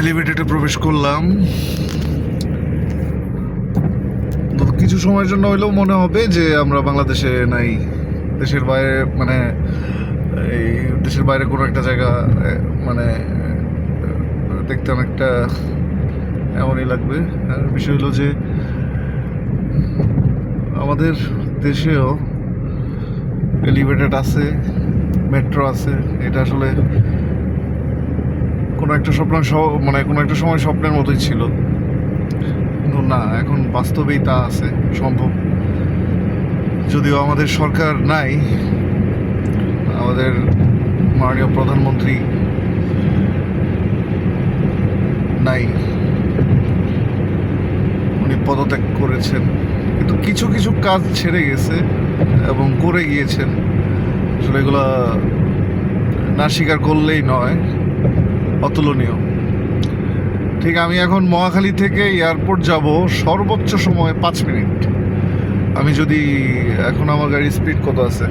এলিভেটরে প্রবেশ করলাম। তো কিছু সময়ের জন্য হইলেও মনে হবে যে আমরা বাংলাদেশে নাই, দেশের বাইরে, মানে এই দেশের বাইরে কোনো একটা জায়গা, মানে দেখতে অনেকটা এমনই লাগবে। আর বিষয় হলো যে আমাদের দেশেও এলিভেটেড আছে, মেট্রো আছে। এটা আসলে কোনো একটা স্বপ্ন, মানে কোনো একটা সময় স্বপ্নের মতোই ছিল, কিন্তু না, এখন বাস্তবেই তা আছে, সম্ভব। যদিও আমাদের সরকার নাই, আমাদের মাননীয় প্রধানমন্ত্রী নাই, উনি পদত্যাগ করেছেন, কিন্তু কিছু কিছু কাজ ছেড়ে গেছে এবং করে গিয়েছেন। আসলে এগুলা না স্বীকার করলেই নয়, অতুলনীয়। ঠিক, আমি এখন মহাখালী থেকে এয়ারপোর্ট যাব সর্বোচ্চ সময় 5 মিনিট। আমি যদি এখন, আমার গাড়ির স্পিড কত আছে,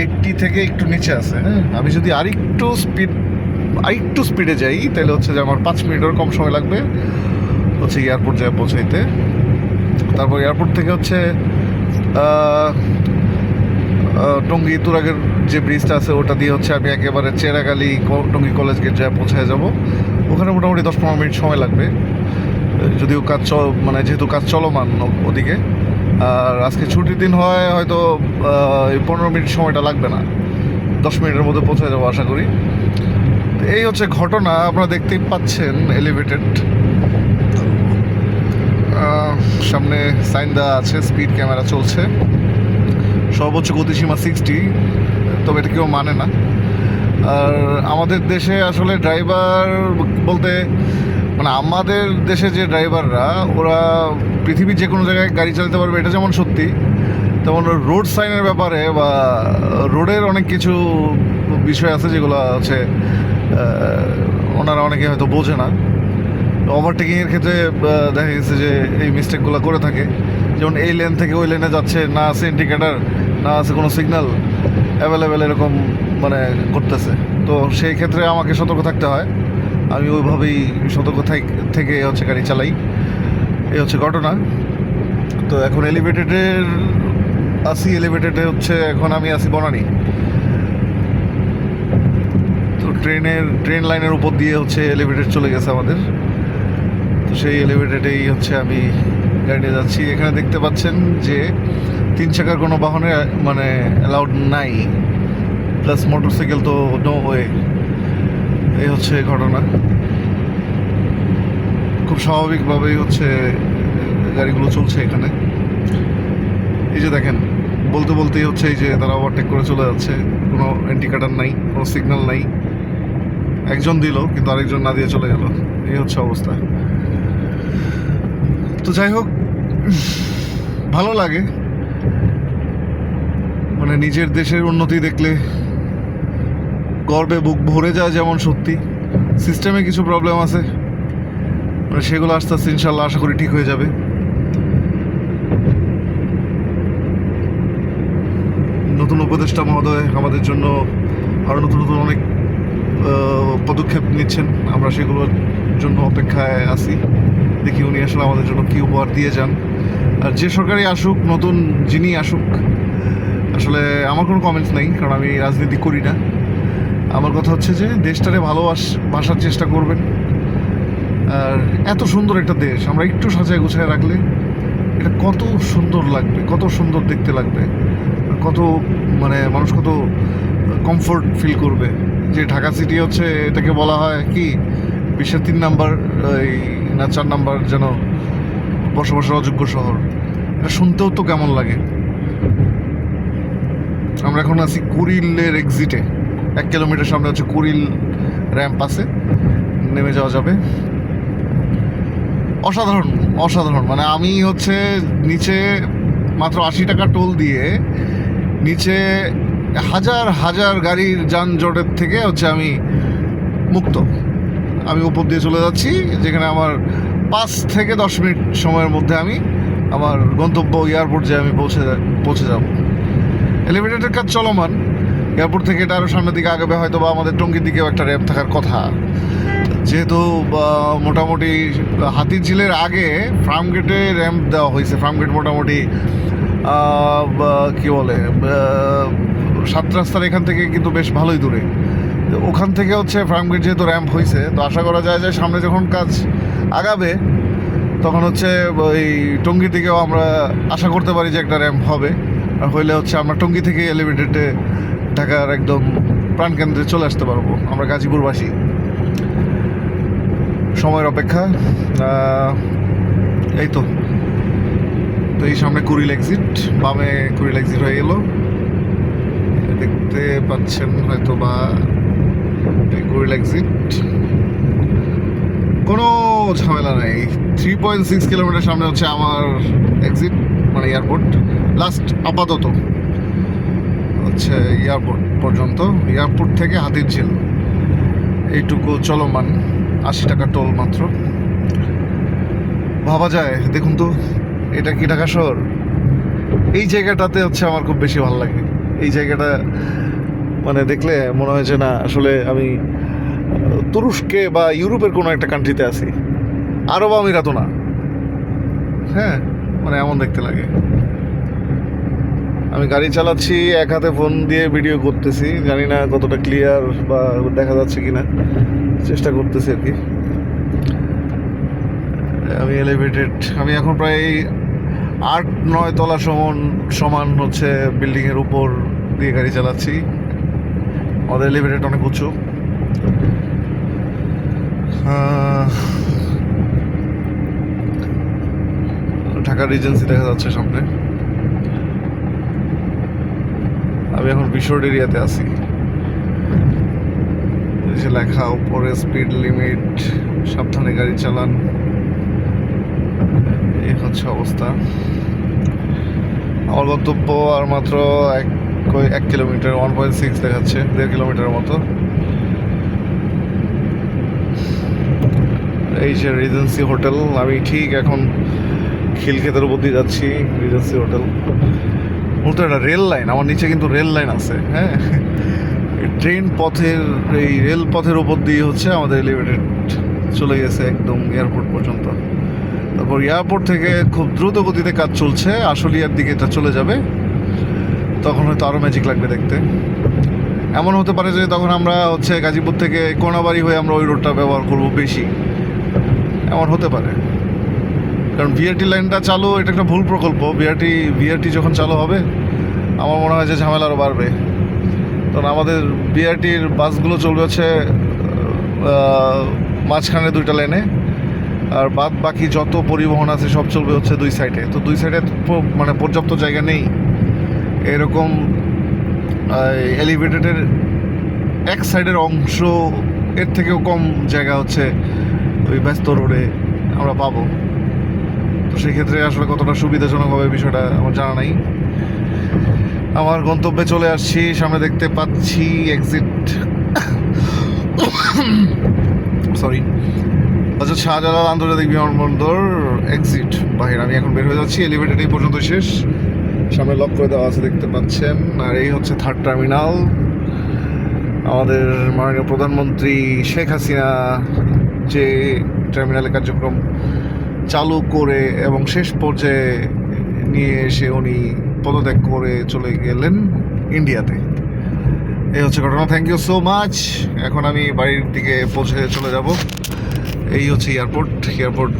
80 থেকে একটু নিচে আছে, হ্যাঁ, আমি যদি আরেকটু স্পিডে যাই তাহলে হচ্ছে যে আমার 5 মিনিটের কম সময় লাগবে হচ্ছে এয়ারপোর্ট যায় পৌঁছাইতে। তারপর এয়ারপোর্ট থেকে হচ্ছে টঙ্গী তুরাগের যে ব্রিজটা আছে ওটা দিয়ে হচ্ছে আমি একেবারে চেরাগালি টঙ্গী কলেজ গেট যায় পৌঁছায় যাব। ওখানে মোটামুটি 10-15 মিনিট সময় লাগবে, যদিও কাজ মানে যেহেতু কাজ চলমান ওদিকে। আর আজকে ছুটির দিন হয়, হয়তো 15 মিনিট সময়টা লাগবে না, 10 মিনিটের মধ্যে পৌঁছে যাবো আশা করি। এই হচ্ছে ঘটনা, আপনারা দেখতেই পাচ্ছেন এলিভেটেড। সামনে সাইন দেওয়া আছে, স্পিড ক্যামেরা চলছে, সর্বোচ্চ গতিসীমা 60, তবে এটা কেউ মানে না। আর আমাদের দেশে আসলে ড্রাইভার বলতে, মানে আমাদের দেশে যে ড্রাইভাররা, ওরা পৃথিবীর যে কোনো জায়গায় গাড়ি চালাতে পারবে এটা যেমন সত্যি, তেমন রোড সাইনের ব্যাপারে বা রোডের অনেক কিছু বিষয় আছে যেগুলো হচ্ছে ওনারা অনেকে হয়তো বোঝে না। ওভারটেকিংয়ের ক্ষেত্রে দেখা গেছে যে এই মিস্টেকগুলো করে থাকে। যেমন এই লেন থেকে ওই লেনে যাচ্ছে, না আছে ইন্ডিকেটার, না আছে কোনো সিগন্যাল অ্যাভেলেবেল, এরকম মানে করতেছে। তো সেই ক্ষেত্রে আমাকে সতর্ক থাকতে হয়, আমি ওইভাবেই সতর্ক থেকে হচ্ছে গাড়ি চালাই। এই হচ্ছে ঘটনা। তো এখন এলিভেটেডের এলিভেটেডে হচ্ছে এখন আমি আছি বনানী। তো ট্রেন লাইনের উপর দিয়ে হচ্ছে এলিভেটেড চলে গেছে আমাদের। তো সেই এলিভেটেডেই হচ্ছে আমি গাড়ি নিয়ে যাচ্ছি। এখানে দেখতে পাচ্ছেন যে 3 চাকার কোনো বাহনে মানে অ্যালাউড নাই, প্লাস মোটরসাইকেল তো নো ওয়ে। এই হচ্ছে ঘটনা। খুব স্বাভাবিকভাবেই হচ্ছে গাড়িগুলো চলছে এখানে। এই যে দেখেন, বলতে বলতেই হচ্ছে এই যে তারা ওভারটেক করে চলে যাচ্ছে, কোনো ইন্ডিকেটার নাই, কোনো সিগন্যাল নাই। একজন দিল কিন্তু আরেকজন না দিয়ে চলে গেল, এই হচ্ছে অবস্থা। তো যাই হোক, ভালো লাগে, মানে নিজের দেশের উন্নতি দেখলে গর্বে বুক ভরে যায়। যেমন সত্যি সিস্টেমে কিছু প্রবলেম আছে, মানে সেগুলো আস্তে আস্তে ইনশাল্লাহ আশা করি ঠিক হয়ে যাবে। নতুন উপদেষ্টা মহোদয় আমাদের জন্য আরও নতুন নতুন অনেক পদক্ষেপ নিচ্ছেন, আমরা সেগুলোর জন্য অপেক্ষায় আছি। দেখি উনি আসলে আমাদের জন্য কী উপহার দিয়ে যান। আর যে সরকারই আসুক, নতুন যিনি আসুক, আসলে আমার কোনো কমেন্টস নেই, কারণ আমি রাজনীতি করি না। আমার কথা হচ্ছে যে দেশটারে ভালোবাসার চেষ্টা করবেন। আর এত সুন্দর একটা দেশ আমরা একটু সাজায় গুছায় রাখলে এটা কত সুন্দর লাগবে, কত সুন্দর দেখতে লাগবে, কত মানে মানুষ কত কমফোর্ট ফিল করবে। যে ঢাকা সিটি হচ্ছে, এটাকে বলা হয় কি বিশ্বের 3 নাম্বার না 4 নাম্বার যেন বসবাসের অযোগ্য শহর। এটা শুনতেও তো কেমন লাগে। আমরা এখন আছি কুড়িলের এক্সিটে, 1 কিলোমিটার সামনে হচ্ছে কুড়িল র্যাম্প আছে, নেমে যাওয়া যাবে। অসাধারণ অসাধারণ, মানে আমি হচ্ছে নিচে মাত্র 80 টাকা টোল দিয়ে নিচে হাজার হাজার গাড়ির যানজটের থেকে হচ্ছে আমি মুক্ত। আমি উপর দিয়ে চলে যাচ্ছি, যেখানে আমার 5 থেকে 10 মিনিট সময়ের মধ্যে আমি আমার গন্তব্য এয়ারপোর্ট যে আমি পৌঁছে যাব। এলিভেটেডের কাজ চলমান, এয়ারপোর্ট থেকে এটা আরও সামনের দিকে আগাবে, হয়তো বা আমাদের টঙ্গীর দিকেও একটা র্যাম্প থাকার কথা। যেহেতু মোটামুটি হাতিরঝিলের আগে ফার্মগেটে র্যাম্প দেওয়া হয়েছে। ফার্মগেট মোটামুটি কী বলে 7 রাস্তার এখান থেকে কিন্তু বেশ ভালোই দূরে। তো ওখান থেকে হচ্ছে ফার্মগেট যেহেতু র্যাম্প হয়েছে, তো আশা করা যায় যে সামনে যখন কাজ আগাবে তখন হচ্ছে ওই টঙ্গী থেকেও আমরা আশা করতে পারি যে একটা র্যাম্প হবে। আর হইলে হচ্ছে আমরা টঙ্গী থেকে এলিভেটেডে ঢাকার একদম প্রাণকেন্দ্রে চলে আসতে পারবো আমরা গাজীপুরবাসী। সময়ের অপেক্ষা। এই তো এই সামনে কুড়িল এক্সিট, বামে কুড়িল এক্সিট হয়ে গেল, দেখতে পাচ্ছেন হয়তো বা কুড়িল এক্সিট। কোনো ঝামেলা নেই। 3.6 কিলোমিটার সামনে হচ্ছে আমার এক্সিট, মানে এয়ারপোর্ট লাস্ট আপাতত হচ্ছে এয়ারপোর্ট পর্যন্ত। এয়ারপোর্ট থেকে হাতিরঝিল এইটুকু চলমান, 80 টাকা টোল মাত্র। ভাবা যায়, দেখুন তো এটা কি ঢাকা শহর? এই জায়গাটাতে হচ্ছে আমার খুব বেশি ভালো লাগে। এই জায়গাটা মানে দেখলে মনে হয় যে না আসলে আমি তুরস্কে বা ইউরোপের কোনো একটা কান্ট্রিতে আছি, আরব আমিরাতও না। হ্যাঁ, মানে এমন দেখতে লাগে। আমি গাড়ি চালাচ্ছি, এক হাতে ফোন দিয়ে ভিডিও করতেছি, জানি না কতটা ক্লিয়ার বা দেখা যাচ্ছে কিনা, চেষ্টা করতেছি আর কি। আমি এলিভেটেড, আমি এখন প্রায় 8-9 তলা সমান হচ্ছে বিল্ডিংয়ের উপর দিয়ে গাড়ি চালাচ্ছি। আমাদের এলিভেটেড অনেক উঁচু। ঢাকা রিজেন্সি দেখা যাচ্ছে সামনে। আমি এখন বিশোর এরিয়াতে আছি। যে লেখা উপরে স্পিড লিমিট, সাবধানে গাড়ি চালান, এই হচ্ছে অবস্থা। আমার গন্তব্য আর মাত্র 1 কিলোমিটার, 1.6 দেখাচ্ছে, 1.5 কিলোমিটারের মতো। এই যে রিজেন্সি হোটেল, আমি ঠিক এখন খিলক্ষেতের উপর দিয়ে যাচ্ছি। রিজেন্সি হোটেল মূলত একটা রেল লাইন, আমার নিচে কিন্তু রেল লাইন আছে। হ্যাঁ, ট্রেন পথের, এই রেল পথের উপর দিয়ে হচ্ছে আমাদের এলিভেটেড চলে গেছে একদম এয়ারপোর্ট পর্যন্ত। তারপর এয়ারপোর্ট থেকে খুব দ্রুত গতিতে কাজ চলছে, আশুলিয়ার দিকে এটা চলে যাবে। তখন হয়তো আরও ম্যাজিক লাগবে দেখতে। এমন হতে পারে যে তখন আমরা হচ্ছে গাজীপুর থেকে কোনাবাড়ি হয়ে আমরা ওই রোডটা ব্যবহার করবো বেশি, এমন হতে পারে। কারণ বিআরটি লাইনটা চালু, এটা একটা ভুল প্রকল্প। বিআরটি যখন চালু হবে আমার মনে হয় যে ঝামেলা আরও বাড়বে। কারণ আমাদের বিআরটির বাসগুলো চলবে হচ্ছে মাঝখানে 2টা লাইনে, আর বাকি যত পরিবহন আছে সব চলবে হচ্ছে 2 সাইডে। তো 2 সাইডে মানে পর্যাপ্ত জায়গা নেই। এরকম এলিভেটেডের এক সাইডের অংশ এর থেকেও কম জায়গা হচ্ছে ওই ব্যস্ত রোডে আমরা পাবো। তো সেক্ষেত্রে আসলে কতটা সুবিধাজনক হবে বিষয়টা আমার জানা নাই। আমার গন্তব্যে চলে আসছি, সামনে দেখতে পাচ্ছি এক্সিট, সরি আচ্ছা, শাহজালাল আন্তর্জাতিক বিমানবন্দর এক্সিট বাহির। আমি এখন বের হয়ে যাচ্ছি, এলিভেটেড এই পর্যন্ত শেষ, সামনে লক করে দেওয়া আছে দেখতে পাচ্ছেন। আর এই হচ্ছে 3rd টার্মিনাল। আমাদের মাননীয় প্রধানমন্ত্রী শেখ হাসিনা যে টার্মিনালে কার্যক্রম চালু করে এবং শেষ পর্যায়ে নিয়ে এসে উনি পদত্যাগ করে চলে গেলেন ইন্ডিয়াতে। এই হচ্ছে ঘটনা। Thank you so much. এখন আমি বাড়ির দিকে পৌঁছে চলে যাব। এই হচ্ছে airport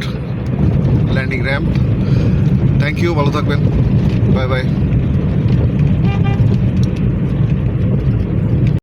landing ramp. Thank you, ভালো থাকবেন, বাই বাই।